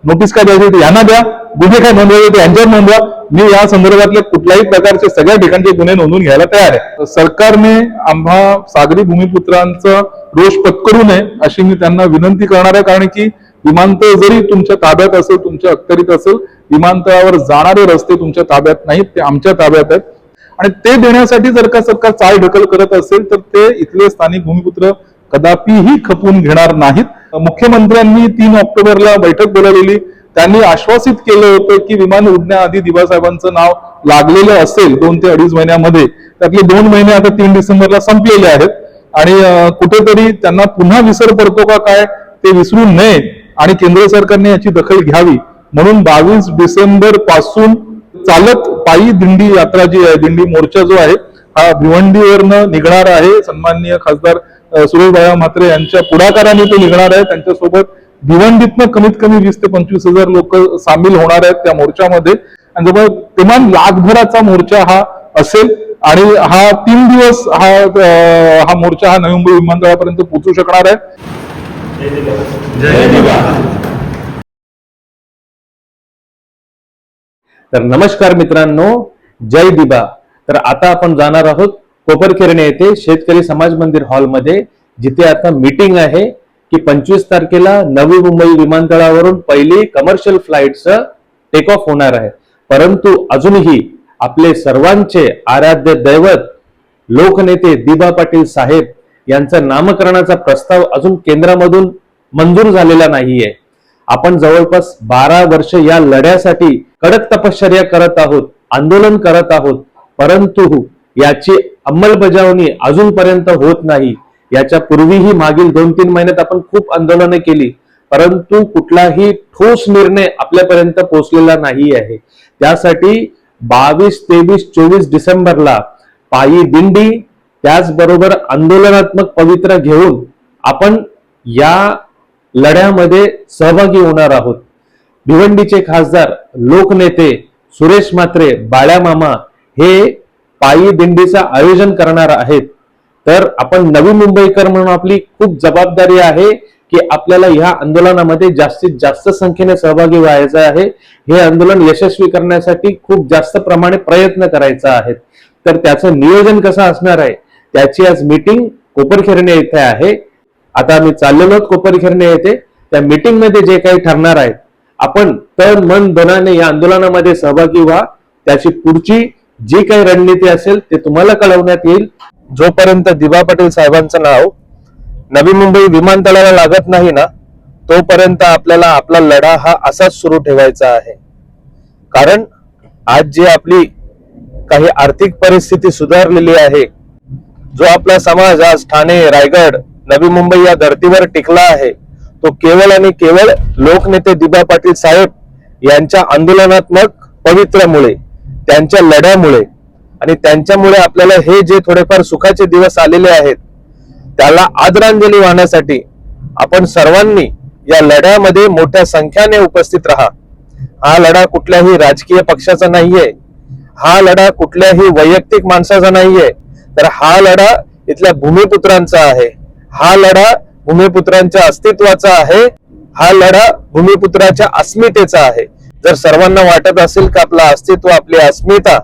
Notice काय द्यायची होती यांना द्या, गुन्हे काय नोंदवायचे होते यांच्यावर नोंदवा. मी या संदर्भातले कुठल्याही प्रकारचे सगळ्या ठिकाणचे गुन्हे नोंदवून घ्यायला तयार आहे. सरकारने आम्हा सागरी भूमिपुत्रांचा रोष पत्करू नये अशी मी त्यांना विनंती करणार आहे. कारण की विमानतळ जरी तुमच्या ताब्यात असेल, तुमच्या अखत्यारीत असेल, विमानतळावर जाणारे रस्ते तुमच्या ताब्यात नाहीत, ते आमच्या ताब्यात आहेत. आणि ते देण्यासाठी जर का सरकार चालढकल करत असेल तर ते इथले स्थानिक भूमिपुत्र कदापिही खपवून घेणार नाहीत. मुख्यमंत्र्यांनी 3 ऑक्टोबरला बैठक बोलावलेली. त्यांनी आश्वासित केलं होतं की विमान उडण्याआधी दिबासाहेबांचं नाव लागलेलं असेल 2 ते 2.5 महिन्यामध्ये. त्यातले 2 महिने आता 3 डिसेंबरला संपलेले आहेत आणि कुठेतरी त्यांना पुन्हा विसर पडतो का काय ते विसरू नये आणि केंद्र सरकारने याची दखल घ्यावी म्हणून 22 डिसेंबर पासून चालत पायी दिंडी यात्रा जी आहे, दिंडी मोर्चा जो आहे हा भिवंडीवरनं निघणार आहे. सन्माननीय खासदार सुरेशभाई म्हात्रे यांच्या पुढाकाराने तो निघणार आहे. त्यांच्यासोबत भिवंडीतनं कमीत कमी 20 ते 25,000 लोक सामील होणार आहेत त्या मोर्चामध्ये. आणि जवळ किमान लाखभराचा मोर्चा हा असेल आणि हा 3 दिवस हा मोर्चा हा नवी मुंबई विमानतळापर्यंत पोहोचू शकणार आहे. तर नमस्कार मित्रांनो, जय दिबा. तर आता आपण जाणार आहोत कोपरखैरणे येथे शेतकरी समाज मंदिर हॉलमध्ये, जिथे आता मीटिंग आहे की 25 तारखेला नवी मुंबई विमानतळावरून पहिली कमर्शियल फ्लाईटचं टेक ऑफ होणार आहे. परंतु अजूनही आपले सर्वांचे आराध्य दैवत लोकनेते दिबा पाटील साहेब यांचा नामकरणाचा प्रस्ताव अजून केंद्रामधून मंजूर झालेला नाहीये. आपण जवळपास 12 वर्ष या लढ्यासाठी कडक तपश्चर्या करत आहोत, आंदोलन करत आहोत, परंतु याची अंमलबजावणी अजूनपर्यंत होत नाही. याच्या पूर्वीही मागील 2-3 महिन्यात आपण खूप आंदोलने केली, परंतु कुठलाही ठोस निर्णय आपल्यापर्यंत पोहोचलेला नाही आहे. त्यासाठी 22, 23, 24 डिसेंबरला पायी दिंडी त्याचबरोबर आंदोलनात्मक पवित्रा घेऊन आपण या लढ्यामध्ये सहभागी होणार आहोत. भिवंडीचे खासदार लोकनेते सुरेश म्हात्रे, बाळ्या मामा हे पायी दिंडीचं आयोजन करणार आहेत. तर आपण नवी मुंबईकर म्हणून आपली खूप जबाबदारी आहे की आपल्याला ह्या आंदोलनामध्ये जास्तीत जास्त संख्येने सहभागी व्हायचं आहे. हे आंदोलन यशस्वी करण्यासाठी खूप जास्त प्रमाणे प्रयत्न करायचा आहे. तर त्याचं नियोजन कसं असणार आहे त्याची आज मीटिंग कोपरखैरणे येथे आहे. आता आम्ही चाललेलो आहोत कोपरखैरणे येथे. त्या मीटिंग मध्ये जे काही ठरणार आहे आपण तन मन धनाने या आंदोलनामध्ये सहभागी व्हा. त्याची पुढची जी काही रणनीती असेल ते तुम्हाला कळवण्यात येईल. जोपर्यंत दिबा पाटील साहेबांचं नाव नवी मुंबई विमानतळाला लागत नाही ना, तोपर्यंत आपल्याला आपला लढा हा असाच सुरू ठेवायचा आहे. कारण आज जी आपली काही आर्थिक परिस्थिती सुधारलेली आहे, जो आपला समाज आज ठाणे, रायगड, नवी मुंबई या धर्तीवर टिकला आहे, तो केवळ आणि केवळ लोकनेते दिबा पाटील साहेब यांच्या आंदोलनात्मक पवित्र्यामुळे, त्यांच्या लढ्यामुळे आणि त्यांच्यामुळे आपल्याला हे जे थोडेफार सुखाचे दिवस आलेले आहेत त्याला आदरांजली वाहण्यासाठी आपण सर्वांनी या लढ्यामध्ये मोठ्या संख्येने उपस्थित राहा. हा लढा कुठल्याही राजकीय पक्षाचा नाहीये, हा लढा कुठल्याही वैयक्तिक माणसाचा नाहीये, तर हा लढा इथल्या भूमिपुत्रांचा आहे. हा लढा भूमिपुत्रांच्या अस्तित्वाचा आहे. हा लढा भूमिपुत्राच्या अस्मितेचा आहे. जर सर्वांना वाटत असेल की आपलं अस्तित्व, आपली अस्मिता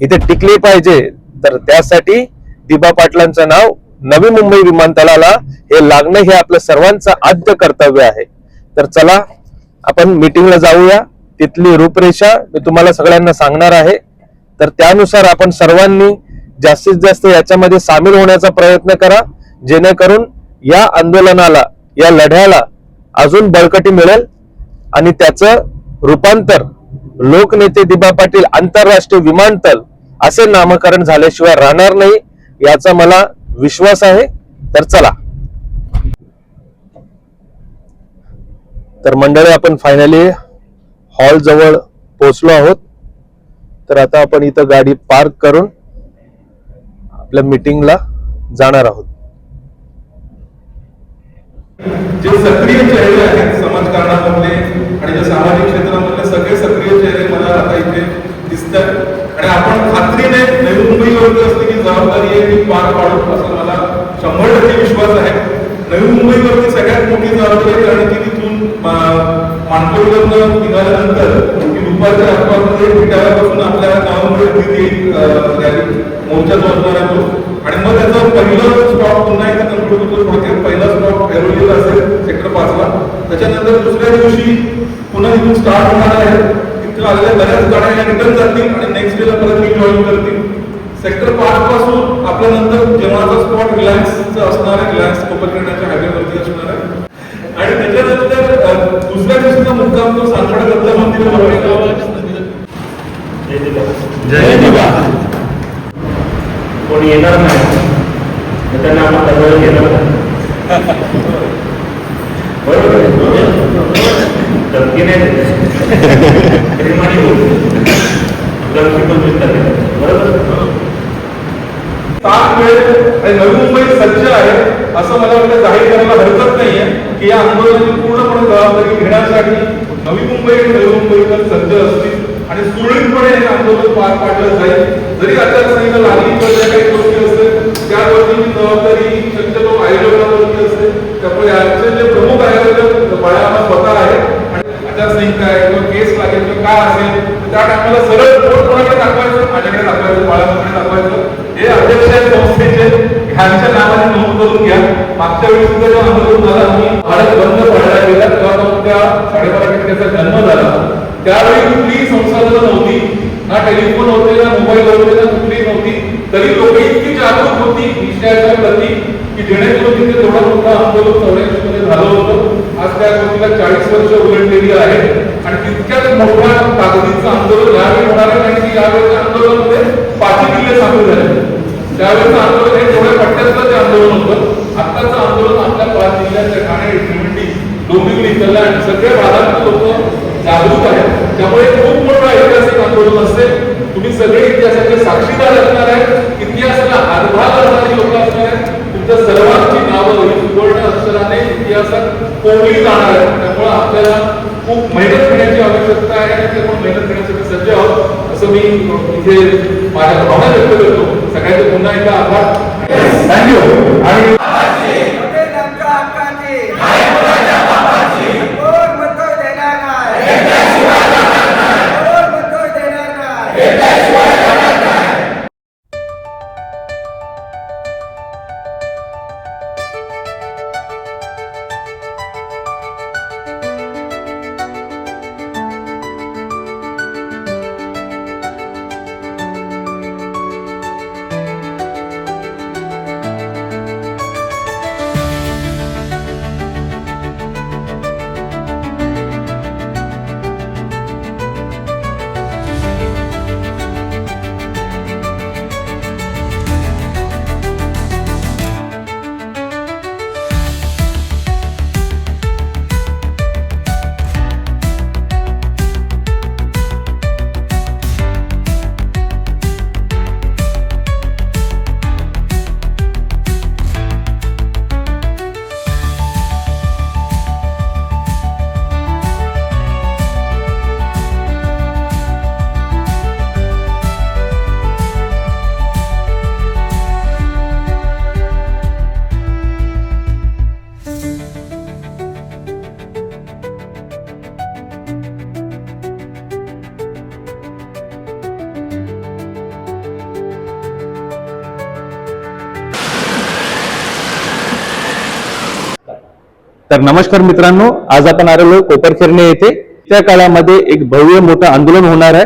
इथे टिकली पाहिजे, तर त्यासाठी दिबा पाटलांचं नाव नवी मुंबई विमानतळाला हे लागणं हे आपलं सर्वांचं आद्य कर्तव्य आहे. तर चला आपण मीटिंगला जाऊया. तिथली रूपरेषा मी तुम्हाला सगळ्यांना सांगणार आहे. तर त्यानुसार आपण सर्वांनी जास्तीत जास्त याच्यामध्ये सामील होण्याचा प्रयत्न करा, जेणेकरून या आंदोलनाला, या लढ्याला अजून बळकटी मिळेल आणि त्याचं रूपांतर लोकनेते दिबा पाटील आंतरराष्ट्रीय विमानतळ असे नामकरण झाल्याशिवाय राहणार नाही, याचा मला विश्वास आहे. तर चला. तर मंडळी, आपण फायनली हॉल जवळ पोहोचलो आहोत. तर आता आपण इथं गाडी पार्क करून आपल्या मीटिंगला जाणार आहोत. जे सक्रिय चेहरे आहेत समाजकारणामधले आणि जे सामाजिक क्षेत्रामधले सगळे सक्रिय चेहरे मला आता इथे दिसतात आणि आपण खात्रीने नवी मुंबईवरती असलेली जबाबदारी आहे ती पार पाडू असं मला 100% विश्वास आहे. नवी मुंबईवरती सगळ्यात मोठी जबाबदारी, कारण की तिथून मानकोलीवरनं निघाल्यानंतर दुपारच्या आसपासमध्ये विटाळ्यापासून आपल्या गावामध्ये रॅली मोर्चा जोडणार आहे तो, आणि मग त्याचा पहिला स्टॉप पुन्हा एकदा कंक्लूड होतो थोडक्यात. पहिला स्टॉप ऐरोलीला असेल सेक्टर 5 ला. त्याच्यानंतर दुसऱ्या दिवशी पुन्हा इथून स्टार्ट होणार आहे. तिथं आलेल्या बऱ्याच गाड्या रिटर्न जातील आणि नेक्स्ट डेला परत जॉईन करतील. सेक्टर 5 पासून आपल्या नंतर जेव्हाचा स्पॉट रिलायन्सचा असणार आहे, रिलायन्स कोपरखंडाच्या हायवेवरती असणार आहे. आणि त्याच्यानंतर दुसऱ्या दिवशीचा मुक्काम तो सातवडा दत्त मंदिरावर. जय दिवा. कोणी येणार नाही तर त्यांना आपण दरवेळेस घेणार बरोबर आहे. धमकी नाही प्रेमाने धमकी पण दिसतात बरोबर. ताक मिळेल आणि नवी मुंबई सज्ज आहे असं मला वाटतं जाहीर करायला हरकत नाहीये की या आंदोलनाची पूर्णपणे जबाबदारी घेण्यासाठी नवी मुंबई आणि नवी मुंबईकर सज्ज असतील आणि सुरळीतपणे हे आंदोलन पार पाडलं जाईल. जरी आचारसंहिता लागली तर ज्या काही गोष्टी असतील त्यावरती जबाबदारी शक्यतो आयोजकांवरती असते. त्यामुळे आजचे जे प्रमुख आयोजक बाळामा स्वतः आहे आणि आचारसंहिता आहे किंवा केस लागेल किंवा काय असेल त्या टायमाला सरळ बोट कोणाकडे दाखवायचं, माझ्याकडे दाखवायचं, बाळाकडे दाखवायचं. हे अध्यक्ष आहेत संस्थेचे, ह्यांच्या नावाने नोंद करून घ्या. मागच्या वेळी सुद्धा जेव्हा आंदोलन झालं आम्ही भारत बंद पडला गेला तेव्हा त्या 12.5 टक्क्याचा जन्म झाला. त्यावेळी कुठलीही संसाधनं नव्हती, ना टेलिफोन होते, ना मोबाईल होते, ना कुठलीही नव्हती. तरी लोक इतकी जागरूक होती विषयाच्या प्रती की जेणेकरून तिथे तेवढं मोठं आंदोलन 84 मध्ये झालं होतं. आज त्या गोष्टीला 40 वर्ष उलटलेली आहेत आणि तितक्याच मोठ्या ताकदीचं आंदोलन यावेळी होणार आहे. कारण की यावेळेच्या आंदोलनामध्ये 5 किल्ले सामील झाले. त्यावेळेचं आंदोलन हे थोड्या पट्ट्यातलं ते आंदोलन होतं. आत्ताचं आंदोलन आपल्या 5 जिल्ह्याच्या ठाणे, भिवंडी, डोंबिवली, कल्याण सगळ्या भागातले लोक जागरूक आहेत. त्यामुळे खूप मोठं ऐतिहासिक आंदोलन असेल. तुम्ही सगळे इतिहासाचे साक्षीदार असणार आहेत. इतिहासाला हातभार लावणारी लोक असणार आहेत. तुमच्या सर्वांची नावं ही सुवर्ण अक्षराने इतिहासात कोरली जाणार आहेत. त्यामुळे आपल्याला खूप मेहनत घेण्याची आवश्यकता आहे आणि ते पण मेहनत घेण्यासाठी सज्ज आहोत असं मी इथे माझ्या भावना व्यक्त करतो. सगळ्यांचे पुन्हा एकदा आभार. थँक्यू. आणि तर नमस्कार मित्रांनो, आज आपण आलेलो कोपरखैरणे येथे. त्या काळामध्ये एक भव्य मोठं आंदोलन होणार आहे.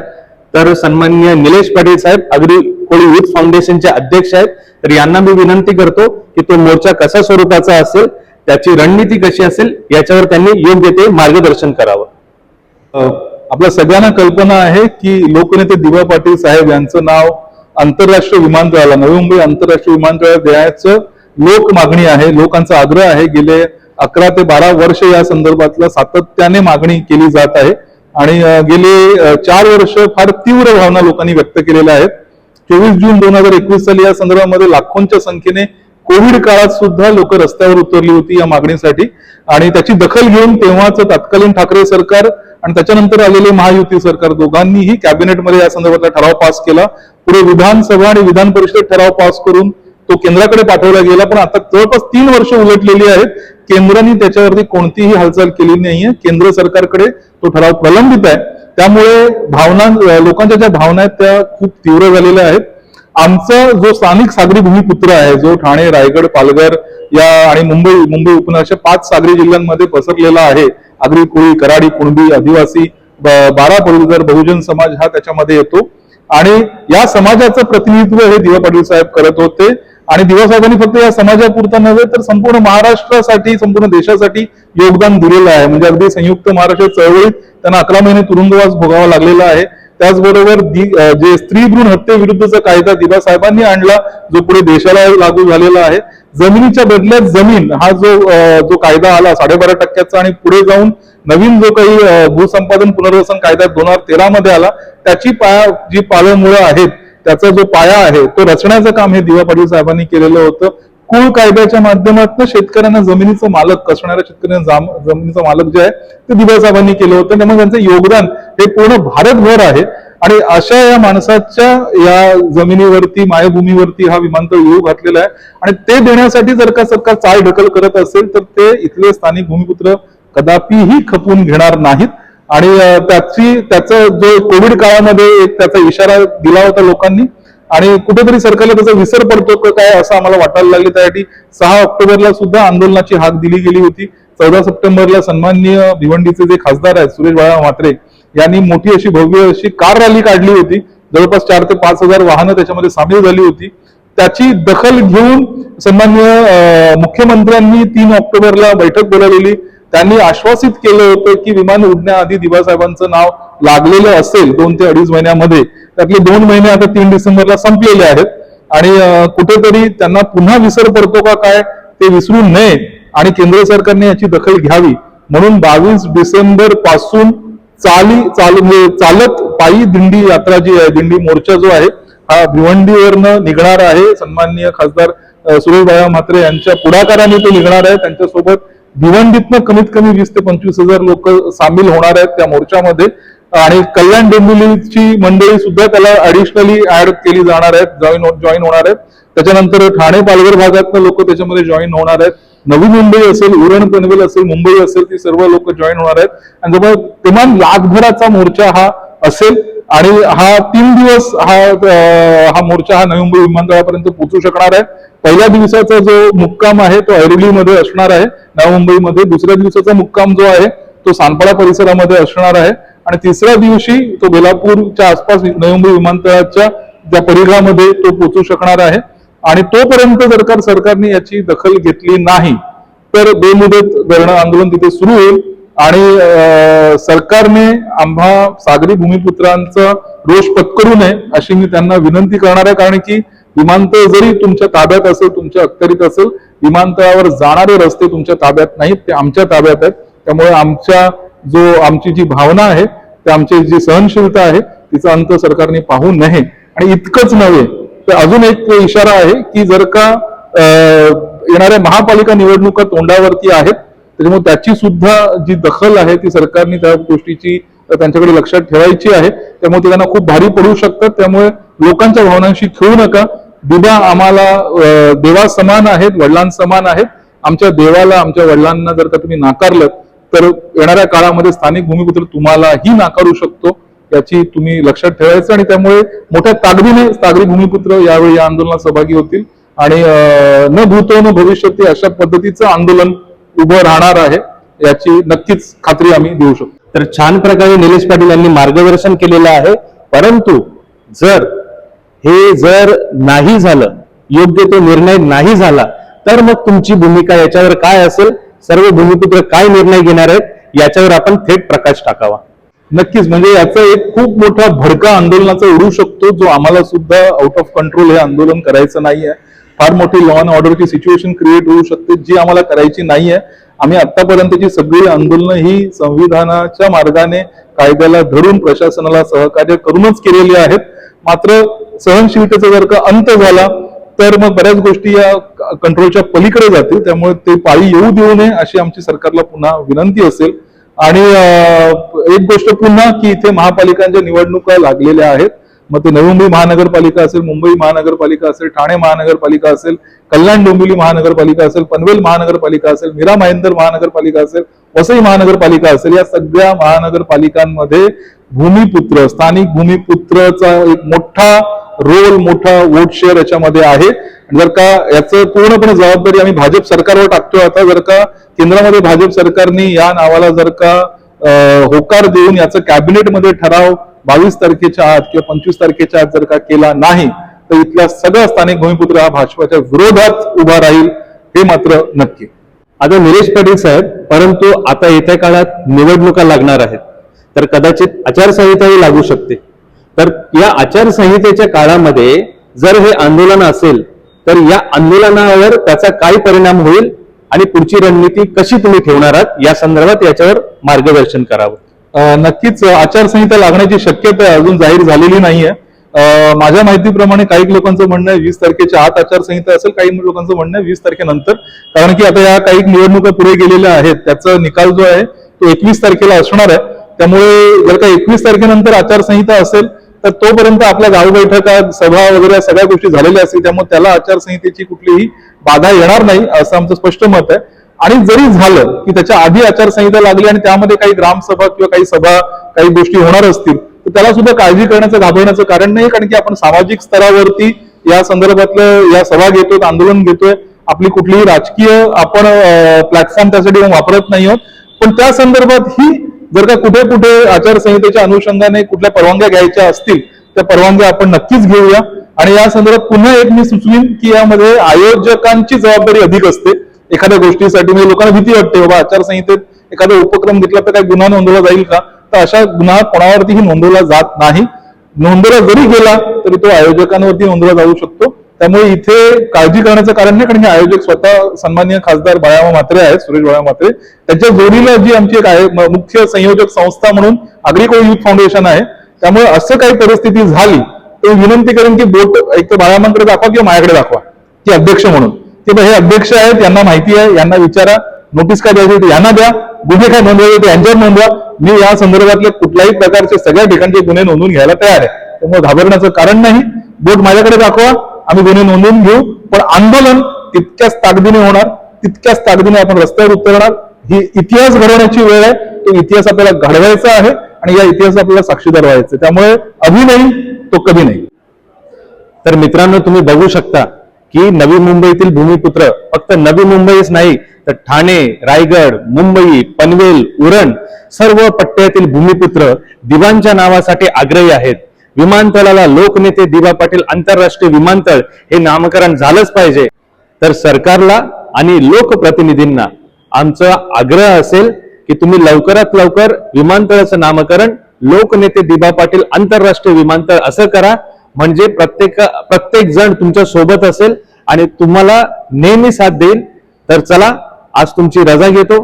तर सन्माननीय निलेश पाटील साहेब आगरी कोळी युथ फाउंडेशनचे अध्यक्ष आहेत. तर यांना मी विनंती करतो की तो मोर्चा कशा स्वरूपाचा असेल, त्याची रणनीती कशी असेल याच्यावर त्यांनी योग्य ते मार्गदर्शन करावं. आपल्या सगळ्यांना कल्पना आहे की लोकनेते दिवा पाटील साहेब यांचं नाव आंतरराष्ट्रीय विमानतळाला, नवी मुंबई आंतरराष्ट्रीय विमानतळाला देण्याचं लोक मागणी आहे, लोकांचा आग्रह आहे. गेले 11 ते 12 वर्ष या संदर्भातलं सातत्याने मागणी केली जात आहे आणि गेले 4 वर्ष फार तीव्र भावना लोकांनी व्यक्त केलेल्या आहेत. 24 जून 2021 साली या संदर्भामध्ये लाखोंच्या संख्येने कोविड काळात सुद्धा लोक रस्त्यावर उतरली होती या मागणीसाठी आणि त्याची दखल घेऊन तेव्हाचं तत्कालीन ठाकरे सरकार आणि त्याच्यानंतर आलेले महायुती सरकार दोघांनीही कॅबिनेटमध्ये या संदर्भातला ठराव पास केला. पुढे विधानसभा आणि विधान परिषद ठराव पास करून तो केंद्राकडे पाठवला गेला, पण आता जवळपास 3 वर्ष उलटलेली आहेत. केंद्राने त्याच्यावरती कोणतीही हालचाल केली नाहीये. केंद्र सरकारकडे तो ठराव प्रलंबित आहे. त्यामुळे लोकांच्या ज्या भावना आहेत त्या खूप तीव्र झालेल्या आहेत. आमचा जो स्थानिक सागरी भूमिपुत्र आहे, जो ठाणे, रायगड, पालघर या आणि मुंबई उपनगर अशा 5 सागरी जिल्ह्यांमध्ये पसरलेला आहे. आगरी, कोळी, कराडी, कुणबी, आदिवासी, 12 पदवीधर बहुजन समाज हा त्याच्यामध्ये येतो आणि या समाजाचं प्रतिनिधित्व हे दिवा पाटील साहेब करत होते. आणि दिवा साहेबांनी फक्त या समाजापुरता नव्हे तर संपूर्ण महाराष्ट्रासाठी, संपूर्ण देशासाठी योगदान दिलेलं आहे. म्हणजे अगदी संयुक्त महाराष्ट्र चळवळीत त्यांना 11 महिने तुरुंगवास भोगावा लागलेला आहे. त्याचबरोबर जे स्त्री भ्रूण हत्येविरुद्धचा कायदा दिवा साहेबांनी आणला, जो पुढे देशाला लागू झालेला आहे. जमिनीच्या बदल्यात जमीन हा जो कायदा आला 12.5% आणि पुढे जाऊन नवीन जो काही भूसंपादन पुनर्वसन कायदा 2013 मध्ये आला, त्याची जी पालमुळं आहेत, त्याचा जो पाया आहे तो रचण्याचं काम हे दिवा पाटील साहेबांनी केलेलं होतं. कुळ कायद्याच्या माध्यमातून शेतकऱ्यांना जमिनीचं मालक असणाऱ्या शेतकऱ्यांना जमिनीचं मालक जे आहे ते दिवा साहेबांनी केलं होतं. त्यामुळे त्यांचं योगदान हे पूर्ण भारतभर आहे. आणि अशा या माणसाच्या या जमिनीवरती, मायभूमीवरती हा विमानतळ येऊ घातलेला आहे. आणि ते देण्यासाठी जर का सरकार चालढकल करत असेल तर ते इथले स्थानिक भूमिपुत्र कदापिही खपवून घेणार नाहीत. आणि त्याचा जो कोविड काळामध्ये एक त्याचा इशारा दिला होता लोकांनी, आणि कुठेतरी सरकारला त्याचा विसर पडतो का काय असं आम्हाला वाटायला लागले. त्यासाठी 6 ऑक्टोबरला सुद्धा आंदोलनाची हाक दिली गेली होती. 14 सप्टेंबरला सन्माननीय भिवंडीचे जे खासदार आहेत सुरेश बाळा म्हात्रे यांनी मोठी अशी भव्य अशी कार रॅली काढली होती. जवळपास 4 ते 5 हजार वाहनं त्याच्यामध्ये सामील झाली होती. त्याची दखल घेऊन सन्माननीय मुख्यमंत्र्यांनी 3 ऑक्टोबरला बैठक बोलावलेली. त्यांनी आश्वासित केलं होतं की विमान उडण्याआधी दिवासाहेबांचं नाव लागलेलं असेल 2 ते 2.5 महिन्यामध्ये. त्यातले 2 महिने आता 3 डिसेंबरला संपलेले आहेत. आणि कुठेतरी त्यांना पुन्हा विसर पडतो का काय ते विसरू नये आणि केंद्र सरकारने याची दखल घ्यावी म्हणून 22 डिसेंबर पासून चालत पायी दिंडी यात्रा जी आहे, दिंडी मोर्चा जो आहे हा भिवंडीवरनं निघणार आहे. सन्माननीय खासदार सुरेश बाळा म्हात्रे यांच्या पुढाकाराने तो निघणार आहे. त्यांच्यासोबत भिवंडीतनं कमीत कमी 20 ते 25 हजार लोक सामील होणार आहेत त्या मोर्चामध्ये. आणि कल्याण डोंबिवलीची मंडळी सुद्धा त्याला ऍडिशनली ऍड केली जाणार आहेत, जॉईन होणार आहेत. त्याच्यानंतर ठाणे, पालघर भागातनं लोक त्याच्यामध्ये जॉईन होणार आहेत. नवी मुंबई असेल, उरण, पनवेल असेल, मुंबई असेल, ती सर्व लोक जॉईन होणार आहेत. आणि जवळ किमान लाखभराचा मोर्चा हा असेल. आणि हा 3 दिवस हा मोर्चा हा नवी मुंबई विमानतळापर्यंत पोहोचू शकणार आहे. पहिल्या दिवसाचा जो मुक्काम आहे तो ऐरोलीमध्ये असणार आहे नवी मुंबईमध्ये. दुसऱ्या दिवसाचा मुक्काम जो आहे तो सानपाडा परिसरामध्ये असणार आहे. आणि तिसऱ्या दिवशी तो बेलापूरच्या आसपास नवी मुंबई विमानतळाच्या ज्या परिघामध्ये तो पोहोचू शकणार आहे. आणि तोपर्यंत जर का सरकारने याची दखल घेतली नाही तर बेमुदत धरणं आंदोलन तिथे सुरू होईल. आणि सरकारने आम्हा सागरी भूमिपुत्रांचा रोष पत्करू नये अशी मी त्यांना विनंती करणार आहे. कारण की विमानतळ जरी तुमच्या ताब्यात असेल, तुमच्या अखत्यारीत असेल, विमानतळावर जाणारे रस्ते तुमच्या ताब्यात नाहीत, ते आमच्या ताब्यात आहेत. त्यामुळे आमची जी भावना आहे, ते आमची जी सहनशीलता आहे, तिचा अंत सरकारने पाहू नये. आणि इतकंच नव्हे तर अजून एक इशारा आहे की जर का येणाऱ्या महापालिका निवडणुका तोंडावरती आहेत, त्याच्यामुळे त्याची सुद्धा जी दखल आहे ती सरकारने त्या गोष्टीची त्यांच्याकडे लक्षात ठेवायची आहे. त्यामुळे ते त्यांना खूप भारी पडू शकतात. त्यामुळे लोकांच्या भावनांशी खेळू नका. दिवा आम्हाला देवा समान आहेत, वडिलांसमान आहेत. आमच्या देवाला, आमच्या वडिलांना जर का तुम्ही नाकारलं तर येणाऱ्या काळामध्ये स्थानिक भूमिपुत्र तुम्हालाही नाकारू शकतो, याची तुम्ही लक्षात ठेवायचं. आणि त्यामुळे मोठ्या ताकदीने सागरी भूमिपुत्र यावेळी या आंदोलनात सहभागी होतील. आणि न भूतो न भविष्यती अशा पद्धतीचं आंदोलन उभं राहणार आहे, याची नक्कीच खात्री आम्ही देऊ शकतो. तर छान प्रकारे निलेश पाटील यांनी मार्गदर्शन केलेलं आहे. परंतु जर नाही झालं, योग्य तो निर्णय नाही झाला, तर मग तुमची भूमिका याच्यावर काय असेल, सर्व भूमिपुत्र काय निर्णय घेणार आहेत याच्यावर आपण थेट प्रकाश टाकावा. नक्कीच, म्हणजे याचा एक खूप मोठा भडका आंदोलनाचा उडू शकतो, जो आम्हाला सुद्धा आउट ऑफ कंट्रोल हे आंदोलन करायचं नाहीये. फार मोठी लॉ अँड ऑर्डरची सिच्युएशन क्रिएट होऊ शकते, जी आम्हाला करायची नाहीये. आम्ही आतापर्यंतची सगळी आंदोलनं ही संविधानाच्या मार्गाने कायद्याला धरून प्रशासनाला सहकार्य करूनच केलेली आहेत. मात्र सहनशीलतेचा जर का अंत झाला तर मग बऱ्याच गोष्टी या कंट्रोलच्या पलीकडे जातील. त्यामुळे ते पाळी येऊ देऊ नये अशी आमची सरकारला पुन्हा विनंती असेल. आणि एक गोष्ट पुन्हा की इथे महापालिकांच्या निवडणुका लागलेल्या आहेत. मग ते नवी मुंबई महानगरपालिका असेल, मुंबई महानगरपालिका असेल, ठाणे महानगरपालिका असेल, कल्याण डोंबिवली महानगरपालिका असेल, पनवेल महानगरपालिका असेल, मीरा भाईंदर महानगरपालिका असेल, वसई महानगरपालिका असेल, या सगळ्या महानगरपालिकांमध्ये भूमिपुत्र, स्थानिक भूमिपुत्रचा एक मोठा रोल, मोठा वोट शेअर याच्यामध्ये आहे. जर का याचं पूर्णपणे जबाबदारी आम्ही भाजप सरकारवर टाकतोय. आता जर का केंद्रामध्ये भाजप सरकारने या नावाला जर का होकार देऊन याचं कॅबिनेटमध्ये ठराव 22 तारखेच्या आत किंवा 25 तारखेच्या आत जर का केला नाही तर इथला सगळा स्थानिक भूमिपुत्र हा भाजपाच्या विरोधात उभा राहील, हे मात्र नक्की. आता निलेश पाटील साहेब, परंतु आता येत्या काळात निवडणुका लागणार आहेत, तर कदाचित आचारसंहिताही लागू शकते. तर या आचारसंहितेच्या काळामध्ये जर हे आंदोलन असेल तर या आंदोलनावर त्याचा काय परिणाम होईल आणि पुढची रणनीती कशी तुम्ही ठेवणार आहात या संदर्भात याच्यावर मार्गदर्शन करावं. नक्कीच आचारसंहिता लागण्याची शक्यता अजून जाहीर झालेली नाहीये. माझ्या माहितीप्रमाणे काही लोकांचं म्हणणं आहे 20 तारखेच्या आत आचारसंहिता असेल, काही लोकांचं म्हणणं आहे 20 तारखेनंतर. कारण की आता या काही निवडणुका पुढे गेलेल्या आहेत, त्याचा निकाल जो आहे तो 21 तारखेला असणार आहे. त्यामुळे जर का 21 तारखेनंतर आचारसंहिता असेल तर तोपर्यंत आपल्या गाव बैठका, सभा वगैरे सगळ्या गोष्टी झालेल्या असतील, त्यामुळे त्याला आचारसंहितेची कुठलीही बाधा येणार नाही असं आमचं स्पष्ट मत आहे. आणि जरी झालं की त्याच्या आधी आचारसंहिता लागली आणि त्यामध्ये काही ग्रामसभा किंवा काही सभा, काही गोष्टी होणार असतील तर त्याला सुद्धा काळजी करण्याचं, घाबरण्याचं कारण नाही. कारण की आपण सामाजिक स्तरावरती या संदर्भातलं या सभा घेतोय, आंदोलन घेतोय. आपली कुठलीही राजकीय आपण प्लॅटफॉर्म त्यासाठी वापरत नाही आहोत. पण त्या संदर्भात ही जर का कुठे कुठे आचारसंहितेच्या अनुषंगाने कुठल्या परवानग्या घ्यायच्या असतील त्या परवानग्या आपण नक्कीच घेऊया. आणि या संदर्भात पुन्हा एक मी सुचवीन की यामध्ये आयोजकांची जबाबदारी अधिक असते एखाद्या गोष्टीसाठी. म्हणजे लोकांना भीती वाटते बाबा आचारसंहितेत एखादा उपक्रम घेतला तर काही गुन्हा नोंदवला जाईल का, तर अशा गुन्हा कोणावरतीही नोंदवला जात नाही. नोंदवला जरी गेला तरी तो आयोजकांवरती नोंदवला जाऊ शकतो. त्यामुळे इथे काळजी करण्याचं कारण नाही. कारण हे आयोजक स्वतः सन्माननीय खासदार बाळामा म्हात्रे आहेत, सुरेश बाळामा म्हात्रे. त्यांच्या जोडीला जी आमची एक मुख्य संयोजक संस्था म्हणून अग्रिकोळ युथ फाउंडेशन आहे. त्यामुळे असं काही परिस्थिती झाली तर विनंती करेन की बोट एक तर बाळामांकडे दाखवा किंवा माझ्याकडे दाखवा की अध्यक्ष म्हणून, की हे अध्यक्ष आहेत, यांना माहिती आहे, यांना विचारा, नोटीस काय द्यायची होती यांना द्या, गुन्हे काय नोंदवायचे होते यांच्यावर नोंदवा. मी या संदर्भातले कुठल्याही प्रकारचे सगळ्या ठिकाणचे गुन्हे नोंदवून घ्यायला तयार आहे. त्यामुळे घाबरण्याचं कारण नाही. बोट माझ्याकडे दाखवा, आम्ही गुन्हे नोंदवून घेऊ. पण आंदोलन तितक्याच ताकदीने होणार, तितक्याच ताकदीने आपण रस्त्यावर उतरणार. ही इतिहास घडवण्याची वेळ आहे. तो इतिहास आपल्याला घडवायचा आहे आणि या इतिहास आपल्याला साक्षीदार व्हायचं. त्यामुळे अभी नाही तो कधी नाही. तर मित्रांनो, तुम्ही बघू शकता की नवी मुंबईतील भूमिपुत्र फक्त नवी मुंबईच नाही तर ठाणे, रायगड, मुंबई, पनवेल, उरण सर्व पट्ट्यातील भूमिपुत्र दिवांच्या नावासाठी आग्रही आहेत. विमानतळाला लोकनेते दिवा पाटील आंतरराष्ट्रीय विमानतळ हे नामकरण झालंच पाहिजे. तर सरकारला आणि लोकप्रतिनिधींना आमचा आग्रह असेल की तुम्ही लवकरात लवकर विमानतळाचं नामकरण लोकनेते दिवा पाटील आंतरराष्ट्रीय विमानतळ असं करा. म्हणजे प्रत्येक जण तुमच्या सोबत असेल आणि तुम्हाला नेहमी साथ देईल. तर चला, आज तुमची रजा घेतो.